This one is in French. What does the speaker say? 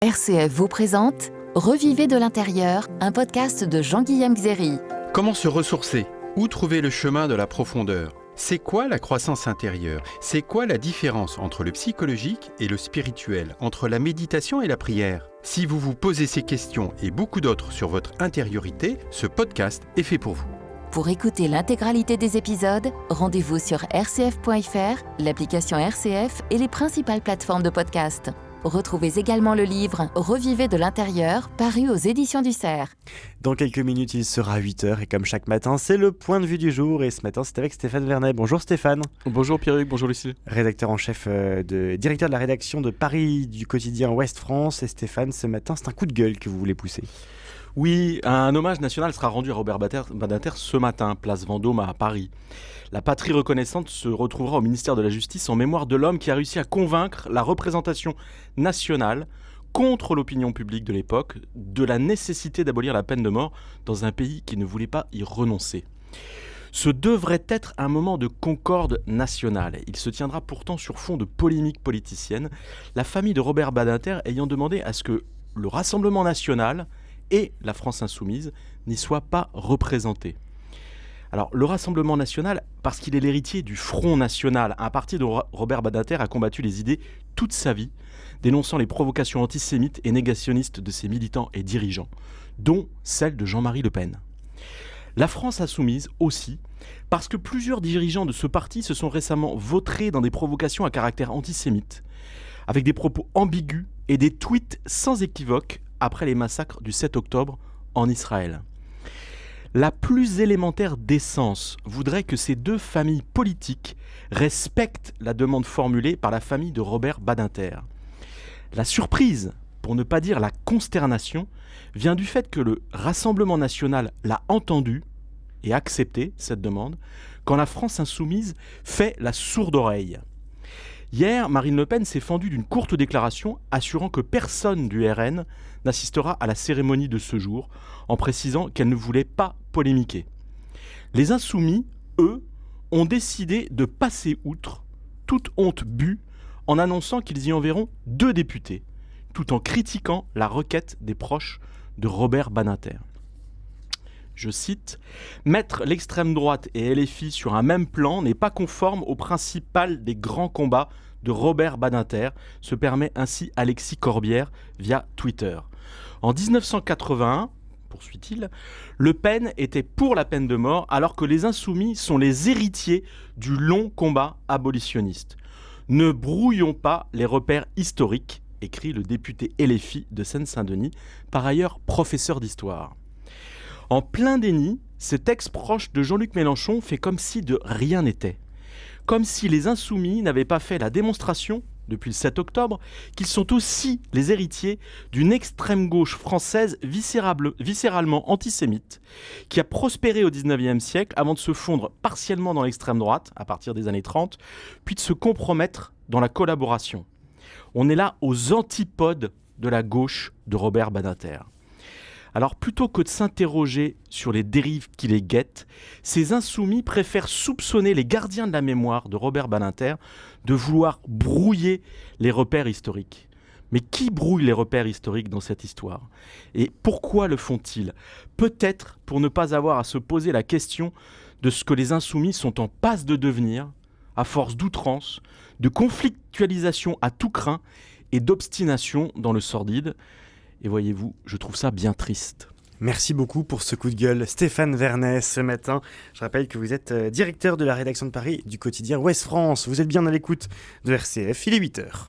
RCF vous présente Revivez de l'intérieur, un podcast de Jean-Guillaume Xéry. Comment se ressourcer? Où trouver le chemin de la profondeur? C'est quoi la croissance intérieure? C'est quoi la différence entre le psychologique et le spirituel, entre la méditation et la prière? Si vous vous posez ces questions et beaucoup d'autres sur votre intériorité, ce podcast est fait pour vous. Pour écouter l'intégralité des épisodes, rendez-vous sur rcf.fr, l'application RCF et les principales plateformes de podcast. Retrouvez également le livre Revivez de l'intérieur, paru aux éditions du Cerf. Dans quelques minutes, il sera 8h et comme chaque matin, c'est le point de vue du jour. Et ce matin, c'est avec Stéphane Vernet. Bonjour Stéphane. Bonjour Pierruc, bonjour Lucille. Rédacteur en chef, directeur de la rédaction de Paris du quotidien Ouest France. Et Stéphane, ce matin, c'est un coup de gueule que vous voulez pousser. Oui, un hommage national sera rendu à Robert Badinter ce matin, place Vendôme à Paris. La patrie reconnaissante se retrouvera au ministère de la Justice en mémoire de l'homme qui a réussi à convaincre la représentation nationale contre l'opinion publique de l'époque de la nécessité d'abolir la peine de mort dans un pays qui ne voulait pas y renoncer. Ce devrait être un moment de concorde nationale. Il se tiendra pourtant sur fond de polémique politicienne, la famille de Robert Badinter ayant demandé à ce que le Rassemblement national et la France insoumise n'y soient pas représentés. Alors, le Rassemblement national, parce qu'il est l'héritier du Front national, un parti dont Robert Badinter a combattu les idées toute sa vie, dénonçant les provocations antisémites et négationnistes de ses militants et dirigeants, dont celle de Jean-Marie Le Pen. La France insoumise aussi, parce que plusieurs dirigeants de ce parti se sont récemment vautrés dans des provocations à caractère antisémite, avec des propos ambigus et des tweets sans équivoque après les massacres du 7 octobre en Israël. La plus élémentaire décence voudrait que ces deux familles politiques respectent la demande formulée par la famille de Robert Badinter. La surprise, pour ne pas dire la consternation, vient du fait que le Rassemblement national l'a entendu et accepté cette demande, quand la France insoumise fait la sourde oreille. Hier, Marine Le Pen s'est fendue d'une courte déclaration assurant que personne du RN n'assistera à la cérémonie de ce jour, en précisant qu'elle ne voulait pas polémiquer. Les insoumis, eux, ont décidé de passer outre, toute honte bue, en annonçant qu'ils y enverront 2 députés, tout en critiquant la requête des proches de Robert Badinter. Je cite, « Mettre l'extrême droite et LFI sur un même plan n'est pas conforme au principal des grands combats de Robert Badinter », se permet ainsi Alexis Corbière via Twitter. En 1981, poursuit-il, Le Pen était pour la peine de mort alors que les insoumis sont les héritiers du long combat abolitionniste. Ne brouillons pas les repères historiques, écrit le député LFI de Seine-Saint-Denis, par ailleurs professeur d'histoire. En plein déni, cet ex-proche de Jean-Luc Mélenchon fait comme si de rien n'était. Comme si les insoumis n'avaient pas fait la démonstration, depuis le 7 octobre, qu'ils sont aussi les héritiers d'une extrême gauche française viscéralement antisémite, qui a prospéré au XIXe siècle avant de se fondre partiellement dans l'extrême droite, à partir des années 30, puis de se compromettre dans la collaboration. On est là aux antipodes de la gauche de Robert Badinter. Alors plutôt que de s'interroger sur les dérives qui les guettent, ces insoumis préfèrent soupçonner les gardiens de la mémoire de Robert Badinter de vouloir brouiller les repères historiques. Mais qui brouille les repères historiques dans cette histoire? Et pourquoi le font-ils? Peut-être pour ne pas avoir à se poser la question de ce que les insoumis sont en passe de devenir, à force d'outrance, de conflictualisation à tout crin et d'obstination dans le sordide. Et voyez-vous, je trouve ça bien triste. Merci beaucoup pour ce coup de gueule, Stéphane Vernet, ce matin. Je rappelle que vous êtes directeur de la rédaction de Paris du quotidien Ouest France. Vous êtes bien à l'écoute de RCF, il est 8h.